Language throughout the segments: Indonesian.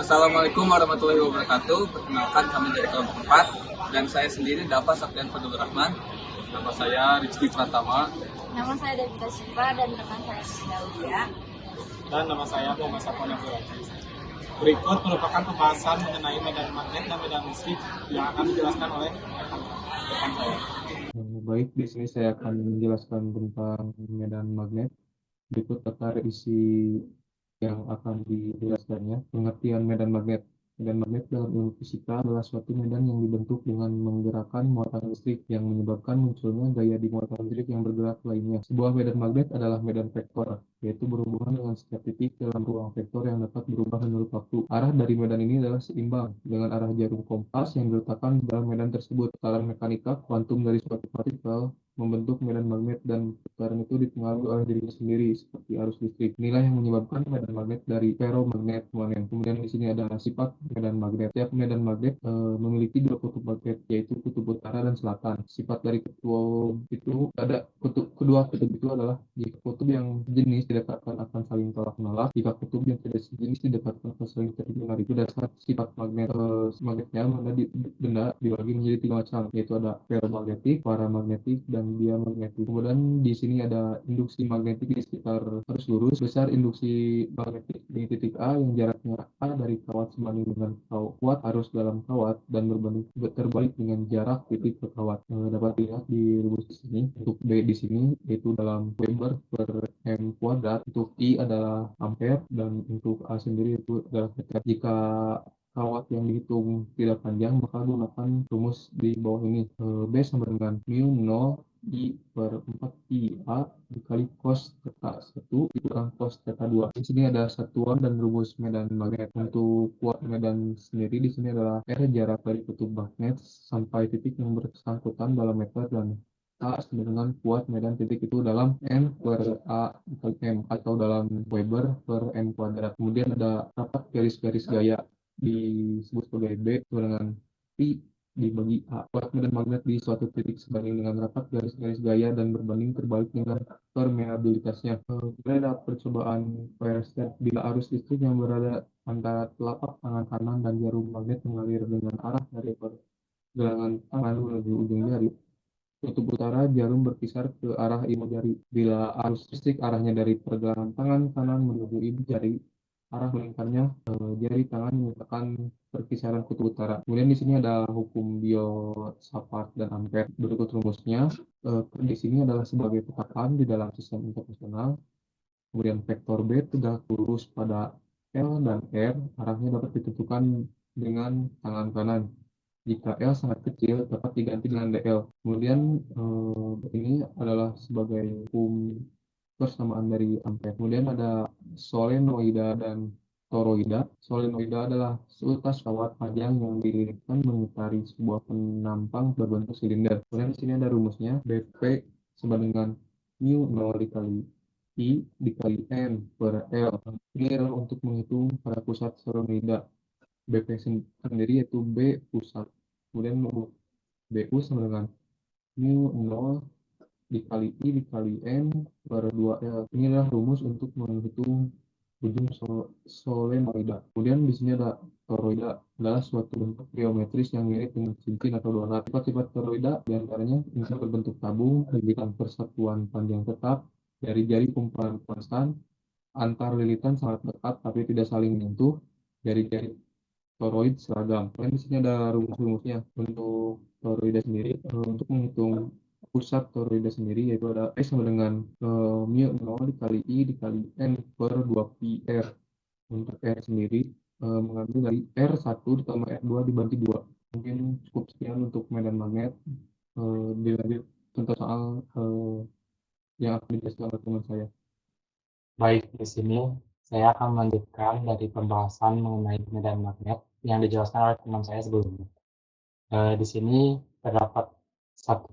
Assalamualaikum warahmatullahi wabarakatuh. Perkenalkan kami dari kelompok 4 dan saya sendiri Dava Saptian Fadul Rahman. Nama saya Rizky Pratama. Nama saya Devita Syifa dan rekan saya Sina Lucia. Dan nama saya Muhammad Safwan Abdul Aziz. Berikut merupakan pembahasan mengenai medan magnet dan medan listrik yang akan dijelaskan oleh rekan saya. Baik, di sini saya akan menjelaskan tentang medan magnet. Berikut tata isi yang akan dijelaskannya. Pengertian medan magnet. Medan magnet dalam ilmu fisika adalah suatu medan yang dibentuk dengan menggerakkan muatan listrik yang menyebabkan munculnya gaya di muatan listrik yang bergerak lainnya. Sebuah medan magnet adalah medan vektor, yaitu berhubungan dengan setiap titik dalam ruang vektor yang dapat berubah menurut waktu. Arah dari medan ini adalah seimbang dengan arah jarum kompas yang diletakkan di dalam medan tersebut. Tekanan mekanika kuantum dari suatu partikel membentuk medan magnet dan putaran itu dipengaruhi oleh dirinya sendiri seperti arus listrik. Inilah yang menyebabkan medan magnet dari ferromagnet permanen. Kemudian di sini ada sifat medan magnet. Setiap medan magnet memiliki dua kutub magnet, yaitu kutub utara dan selatan. Sifat dari kutub itu ada kedua kutub itu adalah jika kutub yang sejenis didekatkan akan saling tolak menolak, jika kutub yang tidak sejenis didekatkan akan saling tarik menarik. Itu dasar sifat magnet. Magnetnya benda dibagi menjadi tiga macam, yaitu ada ferromagnetik, paramagnetik, dan diamagnetik. Kemudian di sini ada induksi magnetik di sekitar arus lurus. Besar induksi magnetik di titik A yang jaraknya A dari kawat sebanding dengan kuat arus dalam kawat dan terbalik dengan jarak titik ke kawat. Dapat dilihat di rumus di sini. Untuk B di sini yaitu dalam Weber per M kuadrat. Untuk I adalah ampere dan untuk A sendiri itu adalah meter. Jika kawat yang dihitung tidak panjang, maka gunakan rumus di bawah ini. B sama dengan mu 0 I per 4 pi A dikali cos theta 1 dikurang cos theta 2. Di sini ada satuan dan rumus medan magnet. Untuk kuat medan sendiri di sini adalah R jarak dari kutub magnet sampai titik yang bersangkutan dalam meter, dan A sama dengan kuat medan titik itu dalam M per A dikali M atau dalam Weber per M kuadrat. Kemudian ada rapat garis-garis gaya disebut sebagai B sama dengan pi dibagi A. Kuat medan magnet di suatu titik sebanding dengan rapat garis-garis gaya dan berbanding terbalik dengan permeabilitasnya. Kemudian ada percobaan Weierstrass bila arus listrik yang berada antara telapak tangan kanan dan jarum magnet mengalir dengan arah dari pergelangan tangan menuju ujung jari. Kutub utara jarum berkisar ke arah ibu jari. Bila arus listrik arahnya dari pergelangan tangan kanan menuju ibu jari, arah melingkarnya jari tangan menyatakan perkisaran kutub utara. Kemudian di sini ada hukum Biot-Savart dan Ampere. Berikut rumusnya. Di sini adalah sebagai tetapan di dalam sistem internasional. Kemudian vektor B tegak lurus pada L dan R, arahnya dapat ditentukan dengan tangan kanan. Jika L sangat kecil, dapat diganti dengan DL. Kemudian ini adalah sebagai hukum persamaan dari ampere. Kemudian ada solenoida dan toroida. Solenoida adalah seutas kawat panjang yang dililitkan mengitari sebuah penampang berbentuk silinder. Kemudian di sini ada rumusnya. BP sama dengan mu 0 dikali I dikali N per L. Ini adalah untuk menghitung pada pusat solenoida. BP sendiri yaitu B pusat. Kemudian BU sama dengan mu 0 dikali I dikali N per 2L. Ini adalah rumus untuk menghitung ujung solenoida. Kemudian di sini ada toroida, adalah suatu bentuk geometris yang mirip dengan cincin atau donat. Sifat-sifat toroida diantaranya bisa berbentuk tabung, memberikan persatuan panjang tetap, jari-jari kumparan konstan, antar lilitan sangat dekat tapi tidak saling menyentuh, jari-jari toroid seragam. Kemudian di sini ada rumus-rumusnya untuk toroida sendiri. Untuk menghitung pusat toroida sendiri yaitu ada S sama dengan mu 0 dikali I dikali N per 2 pi R. Untuk R sendiri mengambil dari R1 ditambah R2 dibagi 2. Mungkin cukup sekian untuk medan magnet. Dilanjut contoh soal yang akan dijelaskan oleh teman saya. Baik, di sini saya akan melanjutkan dari pembahasan mengenai medan magnet yang dijelaskan oleh teman saya sebelumnya. Di sini terdapat satu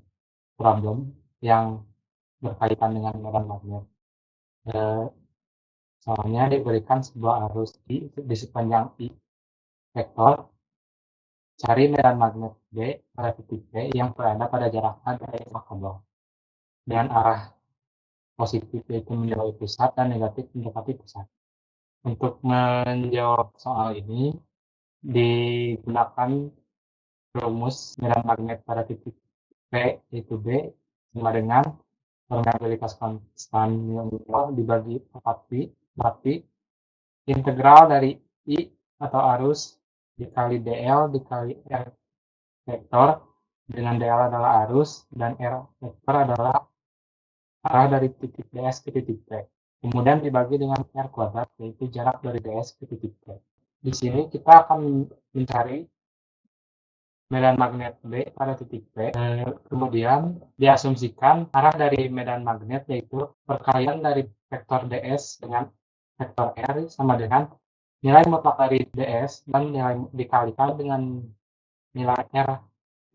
problem yang berkaitan dengan medan magnet. Soalnya diberikan sebuah arus di sepanjang I vektor. Cari medan magnet B pada titik B yang berada pada jarak A dari kabel dengan arah positif yaitu menjauhi pusat dan negatif mendekati pusat. Untuk menjawab soal ini, digunakan rumus medan magnet pada titik P, yaitu B, sama dengan permeabilitas konstan mu dibagi 4pi, berarti integral dari I atau arus dikali dl dikali R vektor, dengan dl adalah arus dan R vektor adalah arah dari titik DS ke titik P. Kemudian dibagi dengan R kuadrat, yaitu jarak dari DS ke titik P. Di sini kita akan mencari medan magnet B pada titik P. Kemudian diasumsikan arah dari medan magnet yaitu perkalian dari vektor DS dengan vektor R sama dengan nilai mutlak dari DS dan nilai dikalikan dengan nilai R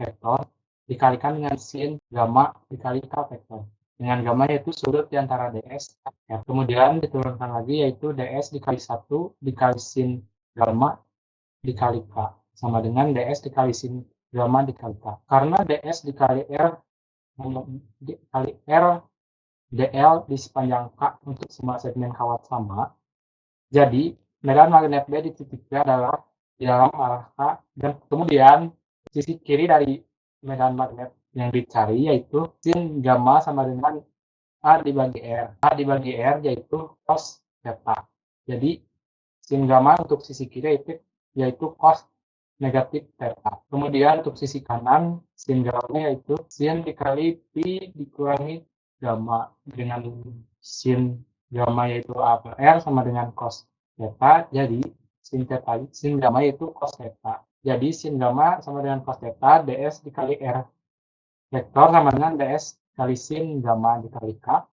vektor dikalikan dengan sin gamma dikali K vektor. Dengan gamma yaitu sudut di antara DS dan R. Kemudian diturunkan lagi yaitu DS dikali 1 dikali sin gamma dikali K sama dengan DS dikali sin gamma dikali K. Karena DS dikali R dikali R DL di sepanjang K untuk semua segmen kawat sama, jadi medan magnet B di titik P adalah di dalam arah K, dan kemudian sisi kiri dari medan magnet yang dicari yaitu sin gamma sama dengan A dibagi R. A dibagi R yaitu cos theta. Jadi sin gamma untuk sisi kiri yaitu cos negatif theta. Kemudian untuk sisi kanan sin gamma yaitu sin dikali pi dikurangi gamma, dengan sin gamma yaitu A per R sama dengan cos theta. Jadi sin gamma yaitu cos theta. Jadi sin gamma sama dengan cos theta, ds dikali R vektor sama dengan ds kali sin gamma dikali K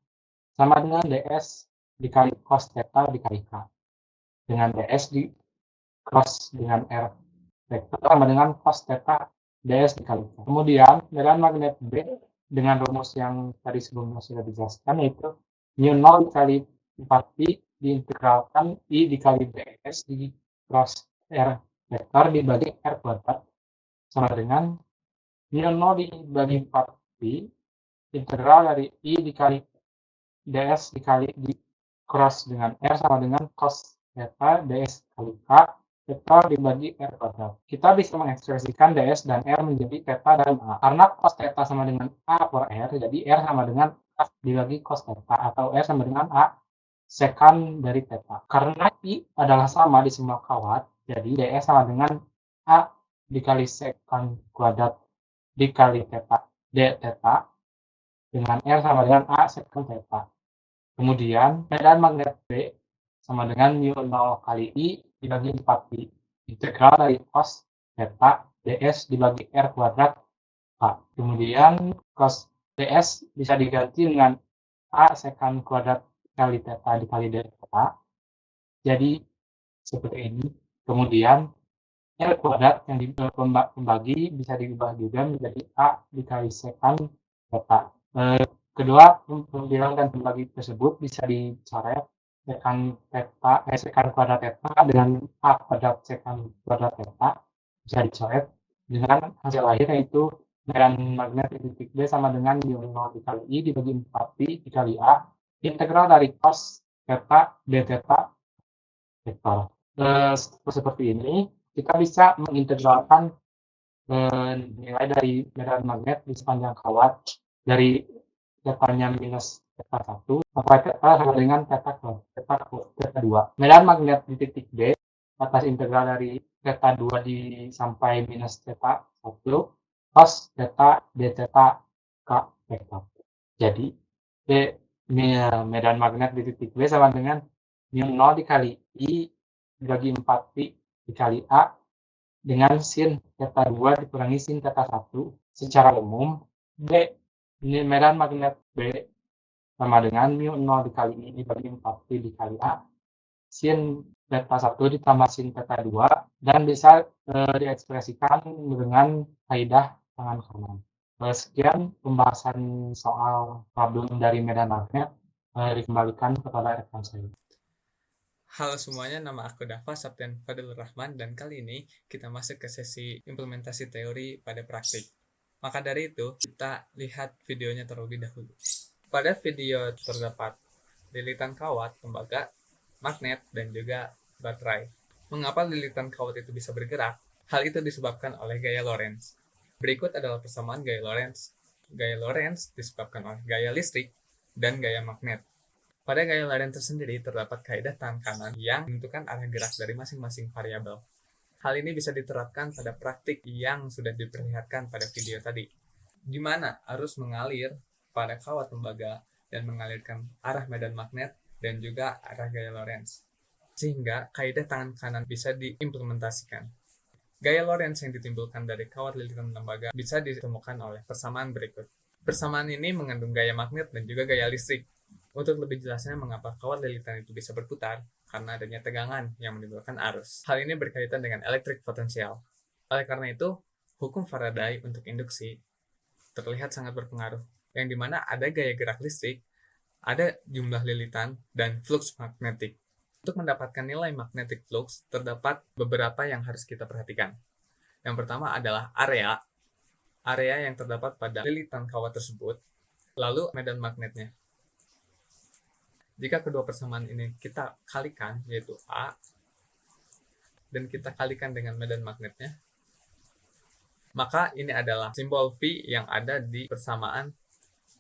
sama dengan ds dikali cos theta dikali K, dengan ds di cross dengan R vektor sama dengan cos theta ds dikali K. Kemudian medan magnet B dengan rumus yang tadi sebelumnya sudah dijelaskan yaitu mu0 dikali 4pi diintegralkan I dikali ds di cross R vektor dibagi R kuadrat sama dengan mu0 dibagi 4pi integral dari I dikali ds dikali di cross dengan R sama dengan cos theta ds kali K vektor dibagi R kuadrat. Kita bisa mengekspresikan ds dan R menjadi theta dan A. Karena cos theta sama dengan A per R, jadi R sama dengan A dibagi cos theta, atau R sama dengan A sekan dari theta. Karena I adalah sama di semua kawat, jadi ds sama dengan A dikali sekan kuadrat dikali theta d theta, dengan R sama dengan A sekan theta. Kemudian medan magnet B sama dengan mu0 kali I dibagi 4pi integral dari cos theta ds dibagi R kuadrat K. Kemudian cos ds bisa diganti dengan A sekan kuadrat kali theta dikali d theta. Jadi seperti ini. Kemudian R kuadrat yang pembagi bisa diubah juga menjadi A dikali sekan theta. Kedua pembilang dan pembagi tersebut bisa dicoret sekan theta sekan kuadrat theta dengan A kuadrat sekan kuadrat theta bisa dicoret dengan hasil akhir yaitu medan magnet di titik B sama dengan mu0 dikali I dibagi 4pi dikali A integral dari cos theta d theta vektor. Seperti ini kita bisa mengintegralkan nilai dari medan magnet di sepanjang kawat dari tetanya minus theta 1 sampai theta sama dengan theta 2. Medan magnet di titik D atas integral dari theta 2 sampai minus theta 1 cos theta d theta K vektor. Jadi medan magnet di titik B sama dengan mu0 dikali I dibagi 4pi dikali A dengan sin theta 2 dikurangi sin theta 1. Secara umum B ini medan magnet B sama dengan mu0 dikali I dibagi 4pi dikali A sin theta 1 ditambah sin theta 2 dan bisa diekspresikan dengan kaidah tangan kanan. Sekian pembahasan soal problem dari medan magnet. Dikembalikan kepada rekan saya. Halo semuanya, nama aku Dava Saptian Fadil Rahman, dan kali ini kita masuk ke sesi implementasi teori pada praktik. Maka dari itu, kita lihat videonya terlebih dahulu. Pada video terdapat lilitan kawat tembaga magnet, dan juga baterai. Mengapa lilitan kawat itu bisa bergerak? Hal itu disebabkan oleh gaya Lorentz. Berikut adalah persamaan gaya Lorentz. Gaya Lorentz disebabkan oleh gaya listrik dan gaya magnet. Pada gaya Lorentz sendiri terdapat kaidah tangan kanan yang menentukan arah gerak dari masing-masing variabel. Hal ini bisa diterapkan pada praktik yang sudah diperlihatkan pada video tadi, di mana arus mengalir pada kawat tembaga dan mengalirkan arah medan magnet dan juga arah gaya Lorentz, sehingga kaidah tangan kanan bisa diimplementasikan. Gaya Lorentz yang ditimbulkan dari kawat lilitan tembaga bisa ditemukan oleh persamaan berikut. Persamaan ini mengandung gaya magnet dan juga gaya listrik. Untuk lebih jelasnya mengapa kawat lilitan itu bisa berputar, karena adanya tegangan yang menimbulkan arus. Hal ini berkaitan dengan elektrik potensial. Oleh karena itu, hukum Faraday untuk induksi terlihat sangat berpengaruh, yang dimana ada gaya gerak listrik, ada jumlah lilitan, dan flux magnetik. Untuk mendapatkan nilai magnetic flux, terdapat beberapa yang harus kita perhatikan. Yang pertama adalah area yang terdapat pada lilitan kawat tersebut, lalu medan magnetnya. Jika kedua persamaan ini kita kalikan, yaitu A, dan kita kalikan dengan medan magnetnya, maka ini adalah simbol V yang ada di persamaan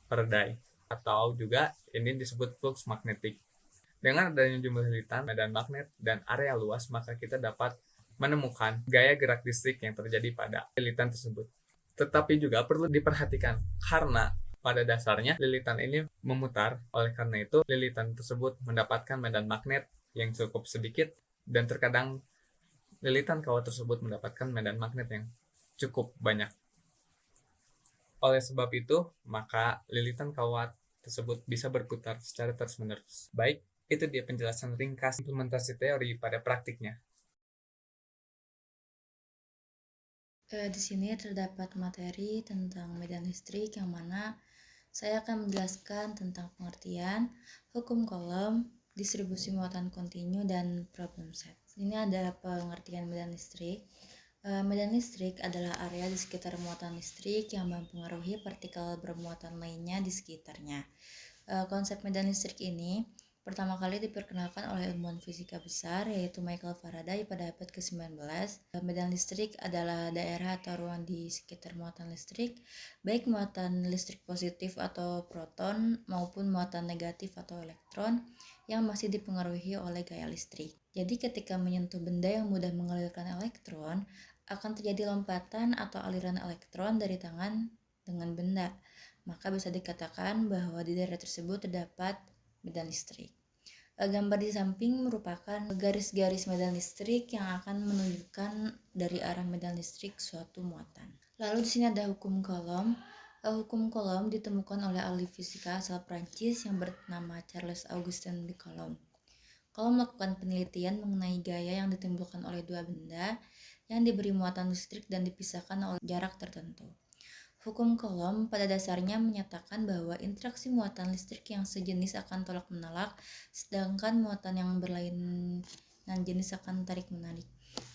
Faraday, atau juga ini disebut flux magnetik. Dengan adanya jumlah lilitan, medan magnet, dan area luas, maka kita dapat menemukan gaya gerak listrik yang terjadi pada lilitan tersebut. Tetapi juga perlu diperhatikan, karena pada dasarnya lilitan ini memutar, oleh karena itu lilitan tersebut mendapatkan medan magnet yang cukup sedikit, dan terkadang lilitan kawat tersebut mendapatkan medan magnet yang cukup banyak. Oleh sebab itu, maka lilitan kawat tersebut bisa berputar secara terus-menerus. Baik, itu dia penjelasan ringkas implementasi teori pada praktiknya. Di sini terdapat materi tentang medan listrik yang mana saya akan menjelaskan tentang pengertian, hukum Coulomb, distribusi muatan kontinu, dan problem set. Ini ada pengertian medan listrik. Medan listrik adalah area di sekitar muatan listrik yang mempengaruhi partikel bermuatan lainnya di sekitarnya. Konsep medan listrik ini pertama kali diperkenalkan oleh ilmuwan fisika besar yaitu Michael Faraday pada abad ke-19. Medan listrik adalah daerah atau ruang di sekitar muatan listrik, baik muatan listrik positif atau proton maupun muatan negatif atau elektron yang masih dipengaruhi oleh gaya listrik. Jadi ketika menyentuh benda yang mudah mengalirkan elektron, akan terjadi lompatan atau aliran elektron dari tangan dengan benda. Maka bisa dikatakan bahwa di daerah tersebut terdapat medan listrik. Gambar di samping merupakan garis-garis medan listrik yang akan menunjukkan dari arah medan listrik suatu muatan. Lalu di sini ada hukum Coulomb. Hukum Coulomb ditemukan oleh ahli fisika asal Prancis yang bernama Charles Auguste de Coulomb. Coulomb melakukan penelitian mengenai gaya yang ditimbulkan oleh dua benda yang diberi muatan listrik dan dipisahkan oleh jarak tertentu. Hukum Coulomb pada dasarnya menyatakan bahwa interaksi muatan listrik yang sejenis akan tolak-menolak, sedangkan muatan yang berlainan jenis akan tarik-menarik.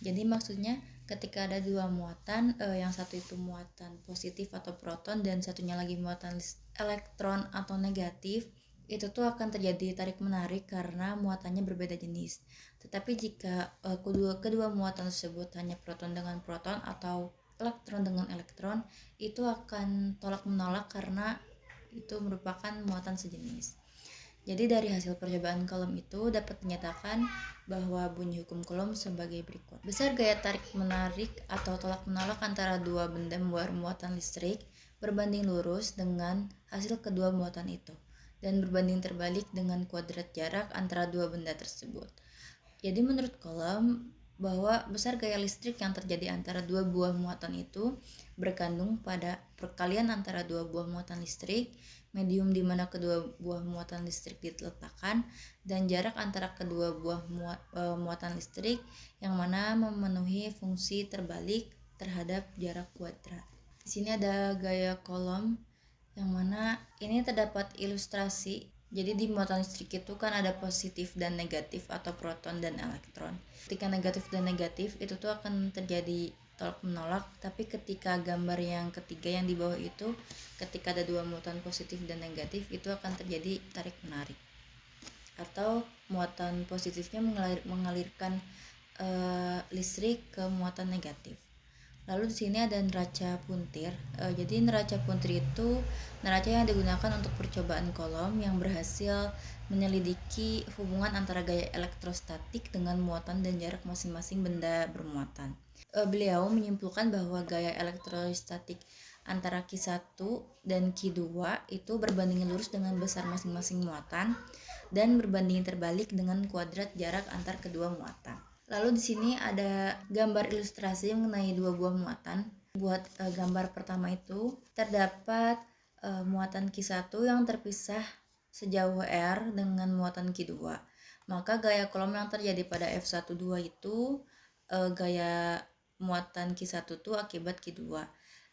Jadi maksudnya ketika ada dua muatan, yang satu itu muatan positif atau proton dan satunya lagi muatan elektron atau negatif, itu tuh akan terjadi tarik-menarik karena muatannya berbeda jenis. Tetapi jika kedua muatan tersebut hanya proton dengan proton atau elektron dengan elektron, itu akan tolak-menolak karena itu merupakan muatan sejenis. Jadi dari hasil percobaan Coulomb itu dapat dinyatakan bahwa bunyi hukum Coulomb sebagai berikut. Besar gaya tarik-menarik atau tolak-menolak antara dua benda bermuatan listrik berbanding lurus dengan hasil kedua muatan itu, dan berbanding terbalik dengan kuadrat jarak antara dua benda tersebut. Jadi menurut Coulomb, bahwa besar gaya listrik yang terjadi antara dua buah muatan itu bergantung pada perkalian antara dua buah muatan listrik, medium di mana kedua buah muatan listrik diletakkan, dan jarak antara kedua buah muatan listrik yang mana memenuhi fungsi terbalik terhadap jarak kuadrat. Di sini ada gaya Coulomb yang mana ini terdapat ilustrasi. Jadi di muatan listrik itu kan ada positif dan negatif atau proton dan elektron. Ketika negatif dan negatif itu tuh akan terjadi tolak menolak, tapi ketika gambar yang ketiga yang di bawah itu, ketika ada dua muatan positif dan negatif itu akan terjadi tarik menarik. atau muatan positifnya mengalirkan listrik ke muatan negatif. Lalu di sini ada neraca puntir. Jadi neraca puntir itu neraca yang digunakan untuk percobaan Coulomb yang berhasil menyelidiki hubungan antara gaya elektrostatik dengan muatan dan jarak masing-masing benda bermuatan. Beliau menyimpulkan bahwa gaya elektrostatik antara Q1 dan Q2 itu berbanding lurus dengan besar masing-masing muatan dan berbanding terbalik dengan kuadrat jarak antar kedua muatan. Lalu di sini ada gambar ilustrasi mengenai dua buah muatan. Buat gambar pertama itu terdapat muatan Q1 yang terpisah sejauh R dengan muatan Q2. Maka gaya Coulomb yang terjadi pada F12 itu gaya muatan Q1 itu akibat Q2,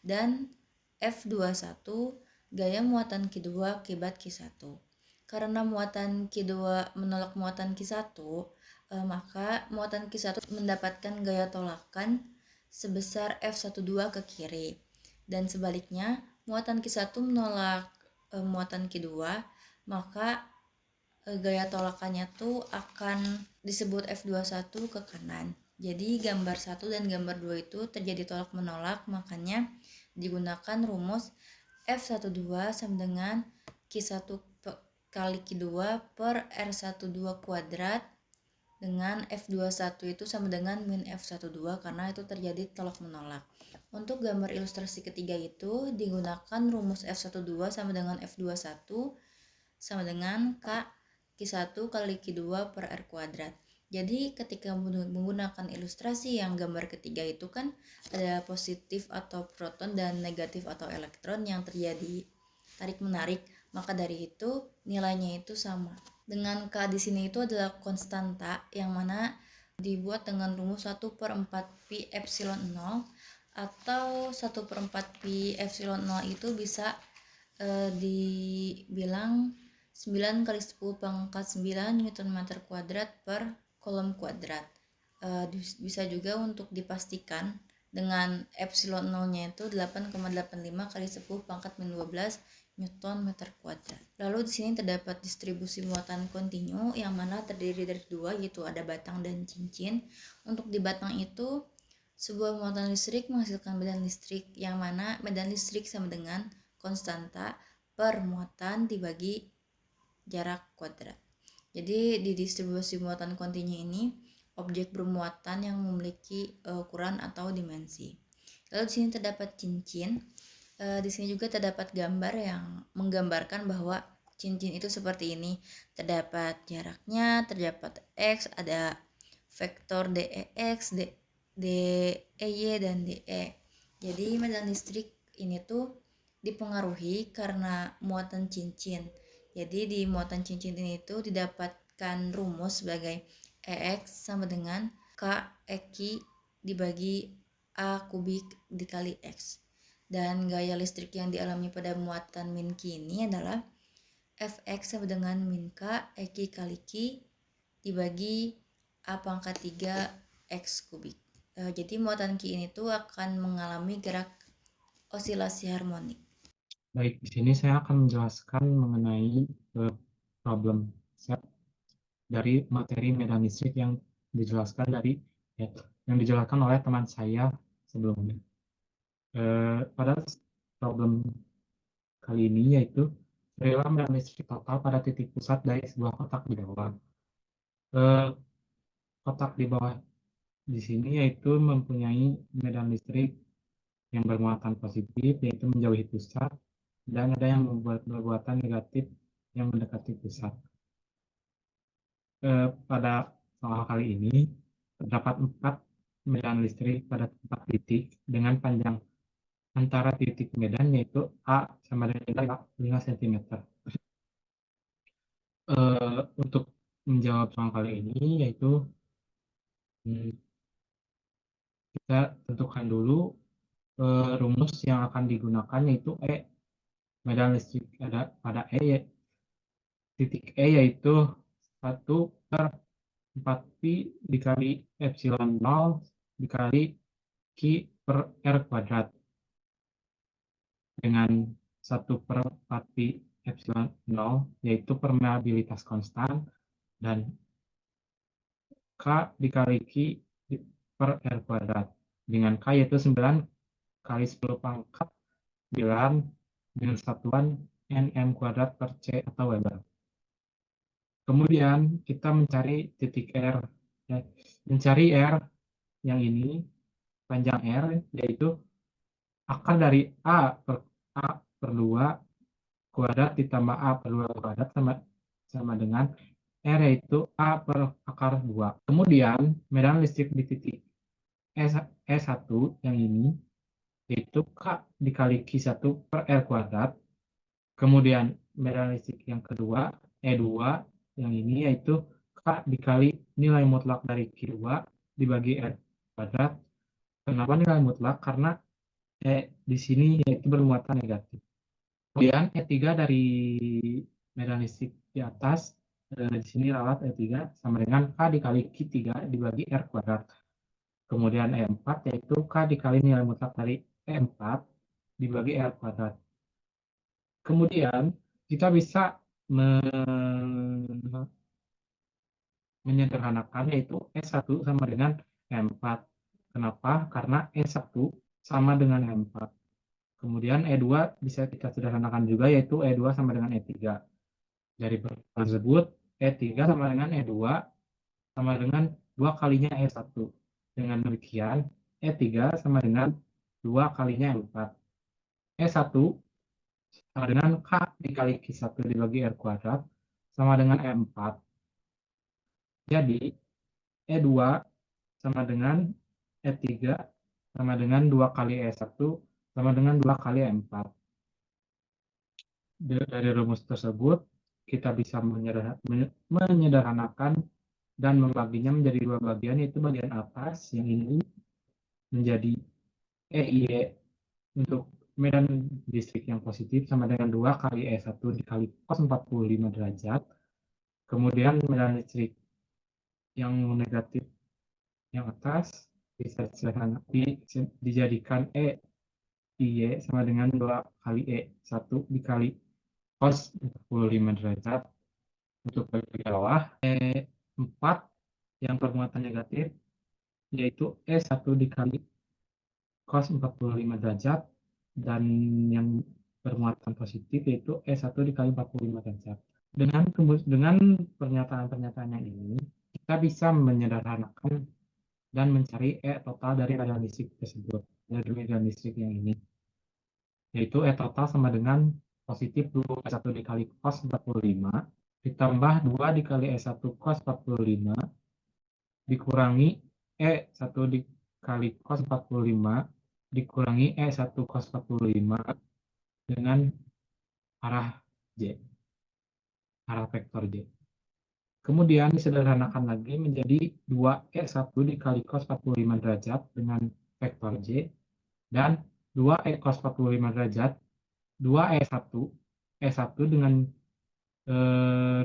dan F21 gaya muatan Q2 akibat Q1. Karena muatan Q2 menolak muatan Q1, maka muatan Q1 mendapatkan gaya tolakan sebesar F12 ke kiri, dan sebaliknya muatan Q1 menolak muatan Q2, maka gaya tolakannya tuh akan disebut F21 ke kanan. Jadi gambar 1 dan gambar 2 itu terjadi tolak menolak, makanya digunakan rumus F12 sama dengan Q1 kali Q2 per R12 kuadrat dengan F21 itu sama dengan min F12 karena itu terjadi tolak menolak. Untuk gambar ilustrasi ketiga itu digunakan rumus F12 sama dengan F21 sama dengan Q1 kali Q2 per R kuadrat. Jadi ketika menggunakan ilustrasi yang gambar ketiga itu kan ada positif atau proton dan negatif atau elektron yang terjadi tarik menarik, maka dari itu nilainya itu sama. Dengan K di sini itu adalah konstanta yang mana dibuat dengan rumus 1/4 pi epsilon 0, atau 1/4 pi epsilon 0 itu bisa dibilang 9 kali 10 pangkat 9 Newton meter kuadrat per Coulomb kuadrat. Bisa juga untuk dipastikan dengan epsilon 0-nya itu 8,85 kali 10 pangkat min 12 Newton meter kuadrat. Lalu di sini terdapat distribusi muatan kontinu yang mana terdiri dari dua, yaitu ada batang dan cincin. Untuk di batang itu sebuah muatan listrik menghasilkan medan listrik yang mana medan listrik sama dengan konstanta per muatan dibagi jarak kuadrat. Jadi di distribusi muatan kontinu ini objek bermuatan yang memiliki ukuran atau dimensi. Lalu di sini terdapat cincin. Di sini juga terdapat gambar yang menggambarkan bahwa cincin itu seperti ini. Terdapat jaraknya, terdapat X, ada vektor DEX, DEY, dan DE. Jadi medan listrik ini tuh dipengaruhi karena muatan cincin. Jadi di muatan cincin ini tuh didapatkan rumus sebagai EX sama dengan K EQ dibagi A kubik dikali X. Dan gaya listrik yang dialami pada muatan min Q ini adalah Fx sama dengan min K EQ kali Q dibagi A pangkat 3 X kubik. Jadi muatan Q ini tuh akan mengalami gerak osilasi harmonik. Baik, di sini saya akan menjelaskan mengenai problem set dari materi medan listrik yang dijelaskan oleh teman saya sebelumnya. Pada problem kali ini yaitu carilah medan listrik total pada titik pusat dari sebuah kotak di bawah. Kotak di bawah di sini yaitu mempunyai medan listrik yang bermuatan positif, yaitu menjauhi pusat, dan ada yang membuat bermuatan negatif yang mendekati pusat. Pada soal kali ini terdapat 4 medan listrik pada 4 titik dengan panjang antara titik medan yaitu A sama dengan 5 cm. Untuk menjawab soal kali ini yaitu kita tentukan dulu rumus yang akan digunakan yaitu E. Medan listrik ada pada titik E yaitu 1/4 pi dikali epsilon 0 dikali Q per R kuadrat dengan 1/4 pi epsilon 0 yaitu permeabilitas konstan dan K dikali Q per R kuadrat. Dengan K yaitu 9 kali 10 pangkat 9 dengan satuan nm kuadrat per C atau Weber. Kemudian kita mencari titik R. Ya. Mencari R yang ini, panjang R, yaitu akar dari A per 2 kuadrat ditambah A per 2 kuadrat sama dengan R, yaitu A per akar 2. Kemudian medan listrik di titik E1 yang ini, yaitu K dikali Q1 per R kuadrat. Kemudian medan listrik yang kedua, E2 yang ini, yaitu K dikali nilai mutlak dari Q2 dibagi R kuadrat. Kenapa nilai mutlak? Karena di sini yaitu bermuatan negatif. Kemudian E3 dari medan listrik di atas, di sini ralat E3 sama dengan K dikali Q3 dibagi R kuadrat. Kemudian E4 yaitu K dikali nilai mutlak dari E4 dibagi R kuadrat. Kemudian kita bisa menyederhanakan, yaitu E1 sama dengan E4. Kenapa? Karena E1 sama dengan E4. Kemudian E2 bisa kita sederhanakan juga, yaitu E2 sama dengan E3. Dari perkara tersebut, E3 sama dengan E2 sama dengan 2 kalinya E1. Dengan demikian, E3 sama dengan 2 kalinya E4. E1 sama dengan K dikali Q1 dibagi R kuadrat sama dengan E4. Jadi, E2 sama dengan E3 sama dengan 2 kali E1 sama dengan 2 kali E4. Dari rumus tersebut, kita bisa menyederhanakan dan membaginya menjadi dua bagian, yaitu bagian atas yang ini menjadi EIE untuk medan listrik yang positif sama dengan 2 kali E1 dikali cos 45 derajat. Kemudian medan listrik yang negatif yang atas bisa dijadikan EIE sama dengan 2 kali E1 dikali cos 45 derajat. Untuk bagian bawah, E4 yang bermuatan negatif, yaitu E1 dikali cos 45 derajat, dan yang bermuatan positif yaitu E1 dikali 45 derajat. Dengan pernyataan-pernyataan yang ini, kita bisa menyederhanakan dan mencari E total dari medan listrik tersebut, dari medan listrik yang ini, yaitu E total sama dengan positif 2 E1 dikali cos 45 ditambah 2 dikali E1 cos 45 dikurangi E1 dikali cos 45 dikurangi E1 cos 45 dengan arah J, arah vektor J. Kemudian disederhanakan lagi menjadi 2E1 dikali cos 45 derajat dengan vektor J, dan 2E cos 45 derajat 2E1 E1 dengan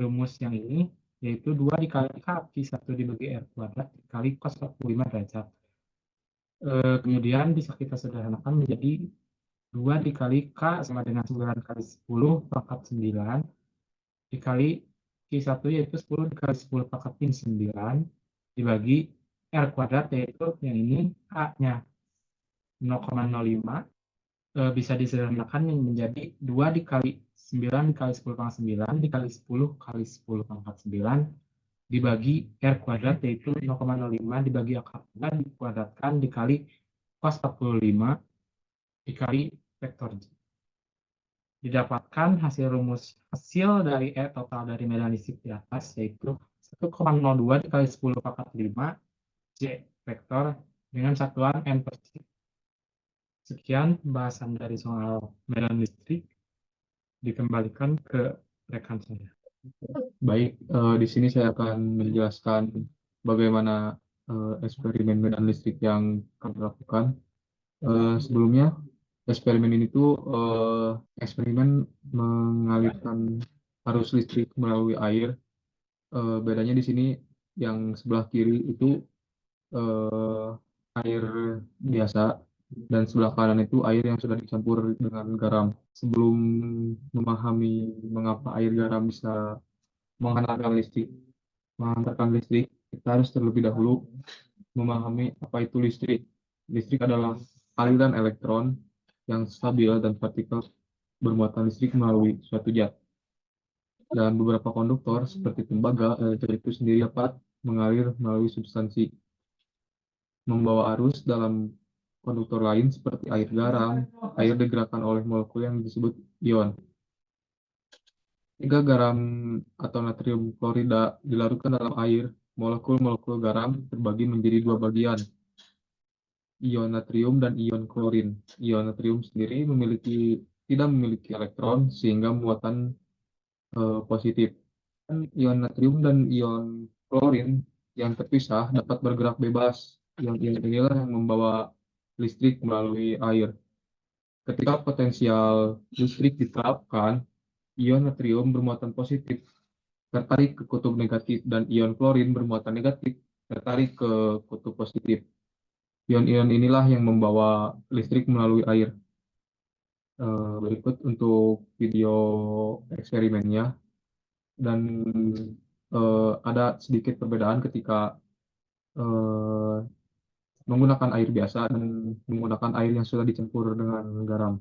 rumus yang ini, yaitu 2 dikali K1 dibagi R kuadrat dikali cos 45 derajat. Kemudian bisa kita sederhanakan menjadi 2 dikali K sama dengan 9 kali 10 pangkat 9 dikali Q1 yaitu 10 dikali 10 pangkat 9 dibagi R kuadrat, yaitu yang ini A-nya 0,05, bisa disederhanakan menjadi 2 dikali 9 dikali 10 pangkat 9 dikali 10 kali 10 pangkat 9 dibagi R kuadrat, yaitu 0,05 dibagi akar 3 dikuadratkan dikali cos 45 dikali vektor J. Didapatkan hasil dari E total dari medan listrik di atas, yaitu 1,02 dikali 10 pangkat 5 J vektor dengan satuan N per C. Sekian pembahasan dari soal medan listrik. Dikembalikan ke rekan saya. Baik, di sini saya akan menjelaskan bagaimana eksperimen medan listrik yang kami lakukan. Sebelumnya, eksperimen ini tuh eksperimen mengalirkan arus listrik melalui air. Bedanya di sini yang sebelah kiri itu air biasa, dan sebelah kanan itu air yang sudah dicampur dengan garam. Sebelum memahami mengapa air garam bisa menghantarkan listrik mengantarkan listrik, kita harus terlebih dahulu memahami apa itu listrik. Listrik adalah aliran elektron yang stabil dan partikel bermuatan listrik melalui suatu zat. Dan beberapa konduktor seperti tembaga, elektrik itu sendiri dapat mengalir melalui substansi, membawa arus dalam konduktor lain seperti air garam. Air digerakkan oleh molekul yang disebut ion. Jika garam atau natrium klorida dilarutkan dalam air, molekul-molekul garam terbagi menjadi dua bagian, ion natrium dan ion klorin. Ion natrium sendiri tidak memiliki elektron sehingga muatan positif. Ion natrium dan ion klorin yang terpisah dapat bergerak bebas. Ion-ion inilah yang membawa listrik melalui air. Ketika potensial listrik diterapkan, ion natrium bermuatan positif tertarik ke kutub negatif dan ion klorin bermuatan negatif tertarik ke kutub positif. Ion-ion inilah yang membawa listrik melalui air. Berikut untuk video eksperimennya, dan ada sedikit perbedaan ketika menggunakan air biasa dan menggunakan air yang sudah dicampur dengan garam.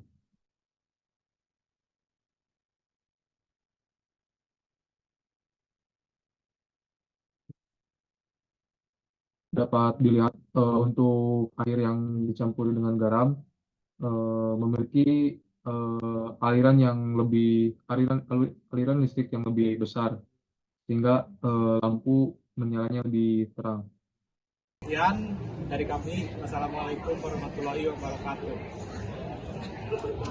Dapat dilihat untuk air yang dicampur dengan garam memiliki aliran listrik yang lebih besar, sehingga lampu menyalanya lebih terang. Sekian dari kami. Assalamualaikum warahmatullahi wabarakatuh.